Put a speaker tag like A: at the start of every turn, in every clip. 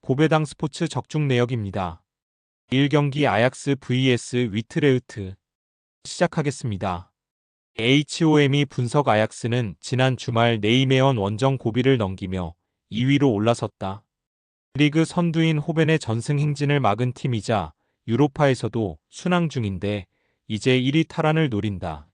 A: 고배당 스포츠 적중 내역입니다. 1경기 아약스 vs 위트레흐트 시작하겠습니다. HOM이 분석 아약스는 지난 주말 네이메언 원정 고비를 넘기며 2위로 올라섰다. 리그 선두인 호벤의 전승 행진을 막은 팀이자 유로파에서도 순항 중인데 이제 1위 탈환을 노린다.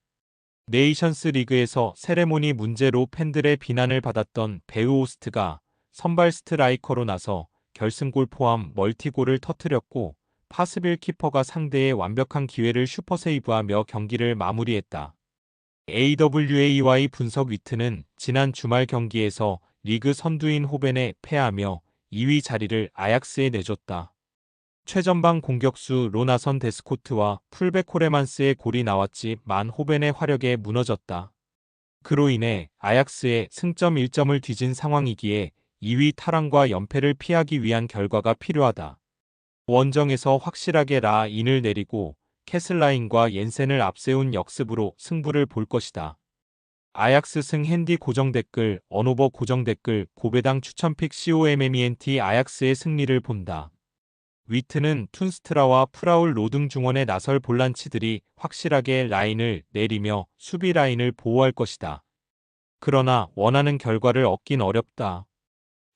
A: 네이션스 리그에서 세레모니 문제로 팬들의 비난을 받았던 베우오스트가 선발 스트라이커로 나서 결승골 포함 멀티골을 터뜨렸고 파스빌 키퍼가 상대의 완벽한 기회를 슈퍼세이브하며 경기를 마무리했다. AWAY 분석 위트는 지난 주말 경기에서 리그 선두인 호벤에 패하며 2위 자리를 아약스에 내줬다. 최전방 공격수 로나선 데스코트와 풀백 코레만스의 골이 나왔지만 호벤의 화력에 무너졌다. 그로 인해 아약스의 승점 1점을 뒤진 상황이기에 2위 탈환과 연패를 피하기 위한 결과가 필요하다. 원정에서 확실하게 라인을 내리고 캐슬라인과 옌센을 앞세운 역습으로 승부를 볼 것이다. 아약스 승 핸디 고정 댓글, 언오버 고정 댓글, 고배당 추천픽 COMMENT 아약스의 승리를 본다. 위트는 툰스트라와 프라울 로등 중원에 나설 볼란치들이 확실하게 라인을 내리며 수비 라인을 보호할 것이다. 그러나 원하는 결과를 얻긴 어렵다.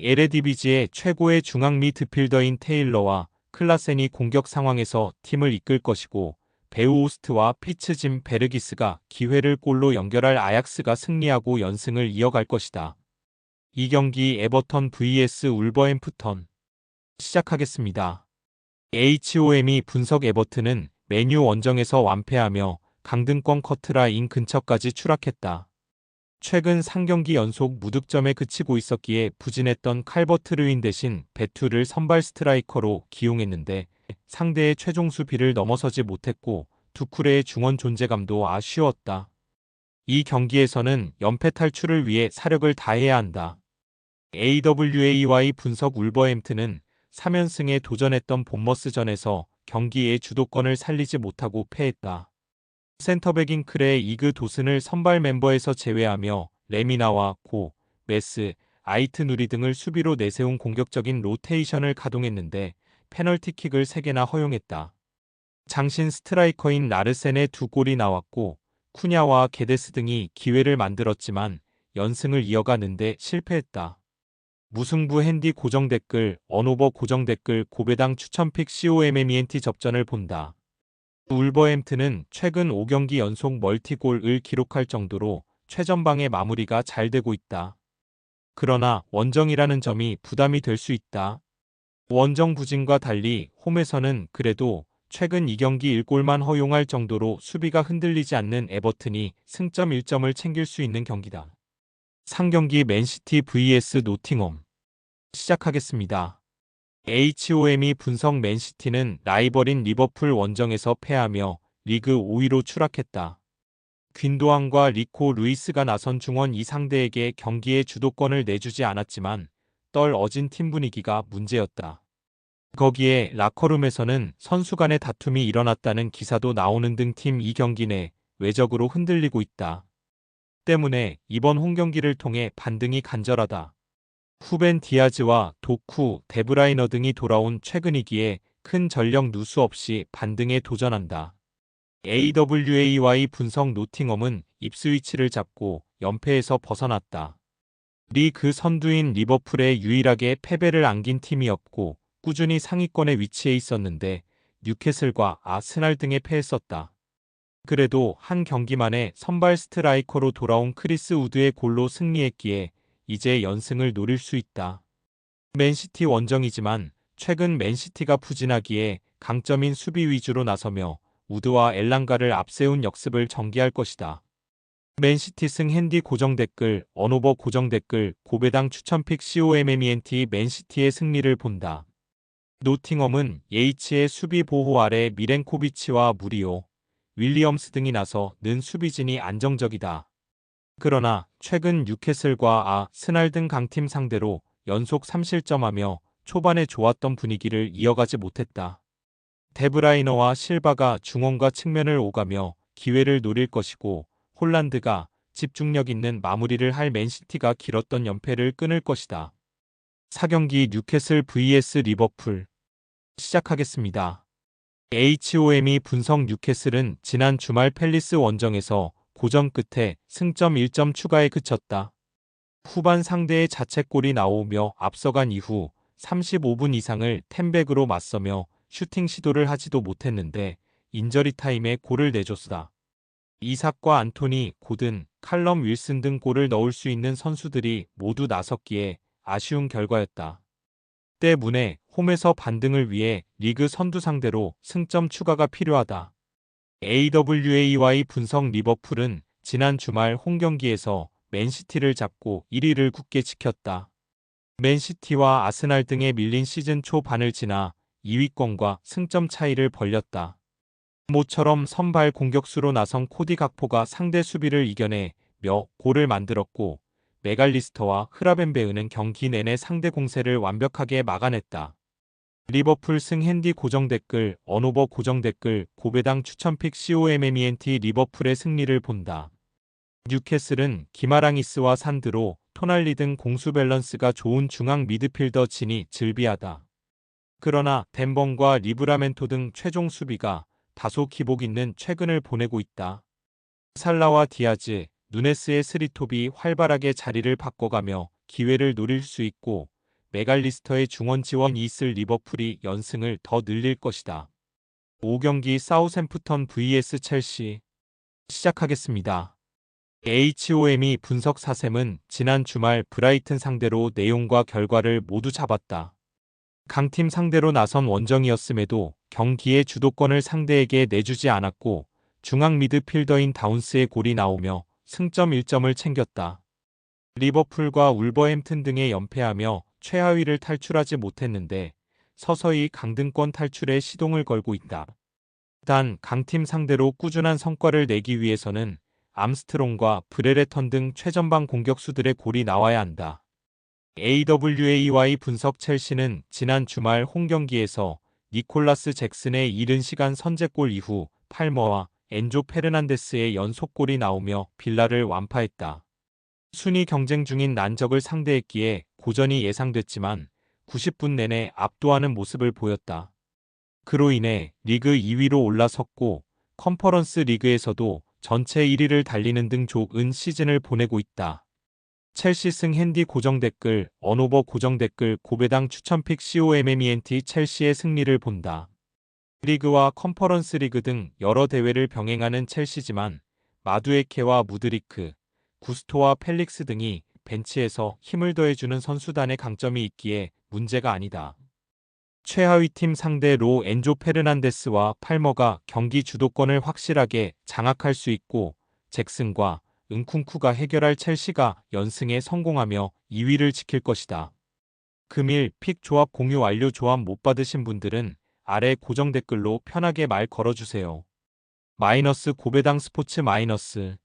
A: 에레디비지의 최고의 중앙 미드필더인 테일러와 클라센이 공격 상황에서 팀을 이끌 것이고 베우오스트와 피츠짐 베르기스가 기회를 골로 연결할 아약스가 승리하고 연승을 이어갈 것이다. 이 경기 에버턴 vs 울버햄프턴 시작하겠습니다. HOM이 분석 에버튼은 맨유 원정에서 완패하며 강등권 커트라인 근처까지 추락했다. 최근 3경기 연속 무득점에 그치고 있었기에 부진했던 칼버트 르윈 대신 베투를 선발 스트라이커로 기용했는데 상대의 최종 수비를 넘어서지 못했고 두쿠레의 중원 존재감도 아쉬웠다. 이 경기에서는 연패 탈출을 위해 사력을 다해야 한다. AWAY 분석 울버햄튼은 3연승에 도전했던 본머스전에서 경기의 주도권을 살리지 못하고 패했다. 센터백인 크레 이그 도슨을 선발 멤버에서 제외하며 레미나와 고, 메스, 아이트 누리 등을 수비로 내세운 공격적인 로테이션을 가동했는데 페널티킥을 3개나 허용했다. 장신 스트라이커인 라르센의 2골이 나왔고 쿠냐와 게데스 등이 기회를 만들었지만 연승을 이어가는데 실패했다. 무승부 핸디 고정 댓글, 언오버 고정 댓글, 고배당 추천픽 COMMENT 접전을 본다. 울버햄튼은 최근 5경기 연속 멀티골을 기록할 정도로 최전방의 마무리가 잘 되고 있다. 그러나 원정이라는 점이 부담이 될 수 있다. 원정 부진과 달리 홈에서는 그래도 최근 2경기 1골만 허용할 정도로 수비가 흔들리지 않는 에버튼이 승점 1점을 챙길 수 있는 경기다. 3경기 맨시티 vs 노팅엄 시작하겠습니다. HOM이 분석 맨시티는 라이벌인 리버풀 원정에서 패하며 리그 5위로 추락했다. 귄도안과 리코 루이스가 나선 중원 이 상대에게 경기의 주도권을 내주지 않았지만 떨어진 팀 분위기가 문제였다. 거기에 라커룸에서는 선수 간의 다툼이 일어났다는 기사도 나오는 등 팀 2경기 내 외적으로 흔들리고 있다. 때문에 이번 홈경기를 통해 반등이 간절하다. 후벤 디아즈와 도쿠, 데브라이너 등이 돌아온 최근이기에 큰 전력 누수 없이 반등에 도전한다. AWAY 분석 노팅엄은 입스위치를 잡고 연패에서 벗어났다. 리그 선두인 리버풀에 유일하게 패배를 안긴 팀이었고 꾸준히 상위권에 위치해 있었는데 뉴캐슬과 아스날 등에 패했었다. 그래도 한 경기만에 선발 스트라이커로 돌아온 크리스 우드의 골로 승리했기에 이제 연승을 노릴 수 있다. 맨시티 원정이지만 최근 맨시티가 부진하기에 강점인 수비 위주로 나서며 우드와 엘랑가를 앞세운 역습을 전개할 것이다. 맨시티 승 핸디 고정 댓글, 언오버 고정 댓글, 고배당 추천픽 COMMENT 맨시티의 승리를 본다. 노팅엄은 예이치의 수비 보호 아래 미렌코비치와 무리오, 윌리엄스 등이 나서 는 수비진이 안정적이다. 그러나 최근 뉴캐슬과 아스날 등 강팀 상대로 연속 3실점하며 초반에 좋았던 분위기를 이어가지 못했다. 데브라이너와 실바가 중원과 측면을 오가며 기회를 노릴 것이고 홀란드가 집중력 있는 마무리를 할 맨시티가 길었던 연패를 끊을 것이다. 4경기 뉴캐슬 vs 리버풀 시작하겠습니다. HOM이 분석 뉴캐슬은 지난 주말 팰리스 원정에서 고전 끝에 승점 1점 추가에 그쳤다. 후반 상대의 자책골이 나오며 앞서간 이후 35분 이상을 텐백으로 맞서며 슈팅 시도를 하지도 못했는데 인저리 타임에 골을 내줬다. 이삭과 안토니, 고든, 칼럼 윌슨 등 골을 넣을 수 있는 선수들이 모두 나섰기에 아쉬운 결과였다. 때문에 홈에서 반등을 위해 리그 선두 상대로 승점 추가가 필요하다. AWAY 분석 리버풀은 지난 주말 홈경기에서 맨시티를 잡고 1위를 굳게 지켰다. 맨시티와 아스날 등에 밀린 시즌 초반을 지나 2위권과 승점 차이를 벌렸다. 모처럼 선발 공격수로 나선 코디 각포가 상대 수비를 이겨내 몇 골을 만들었고 메갈리스터와 흐라벤베흐는 경기 내내 상대 공세를 완벽하게 막아냈다. 리버풀 승 핸디 고정댓글 언오버 고정댓글 고배당 추천픽 COMMENT 리버풀의 승리를 본다. 뉴캐슬은 기마랑이스와 산드로, 토날리 등 공수 밸런스가 좋은 중앙 미드필더 진이 즐비하다. 그러나 덴번과 리브라멘토 등 최종 수비가 다소 기복 있는 최근을 보내고 있다. 살라와 디아즈, 누네스의 스리톱이 활발하게 자리를 바꿔가며 기회를 노릴 수 있고 메갈리스터의 중원 지원이 있을 리버풀이 연승을 더 늘릴 것이다. 5경기 사우샘프턴 vs 첼시 시작하겠습니다. HOM이 분석 사셈은 지난 주말 브라이튼 상대로 내용과 결과를 모두 잡았다. 강팀 상대로 나선 원정이었음에도 경기의 주도권을 상대에게 내주지 않았고 중앙 미드필더인 다운스의 골이 나오며 승점 1점을 챙겼다. 리버풀과 울버햄튼 등에 연패하며 최하위를 탈출하지 못했는데 서서히 강등권 탈출에 시동을 걸고 있다. 단 강팀 상대로 꾸준한 성과를 내기 위해서는 암스트롱과 브레레턴 등 최전방 공격수들의 골이 나와야 한다. AWAY 분석 첼시는 지난 주말 홈경기에서 니콜라스 잭슨의 이른 시간 선제골 이후 팔머와 엔조 페르난데스의 연속골이 나오며 빌라를 완파했다. 순위 경쟁 중인 난적을 상대했기에 고전이 예상됐지만 90분 내내 압도하는 모습을 보였다. 그로 인해 리그 2위로 올라섰고 컨퍼런스 리그에서도 전체 1위를 달리는 등 좋은 시즌을 보내고 있다. 첼시 승 핸디 고정댓글 언오버 고정댓글 고배당 추천픽 COMMENT 첼시의 승리를 본다. 리그와 컨퍼런스 리그 등 여러 대회를 병행하는 첼시지만 마두에케와 무드리크, 구스토와 펠릭스 등이 벤치에서 힘을 더해주는 선수단의 강점이 있기에 문제가 아니다. 최하위팀 상대로 엔조 페르난데스와 팔머가 경기 주도권을 확실하게 장악할 수 있고 잭슨과 은쿵쿠가 해결할 첼시가 연승에 성공하며 2위를 지킬 것이다. 금일 픽 조합 공유 완료. 조합 못 받으신 분들은 아래 고정 댓글로 편하게 말 걸어주세요. 마이너스 고배당 스포츠 마이너스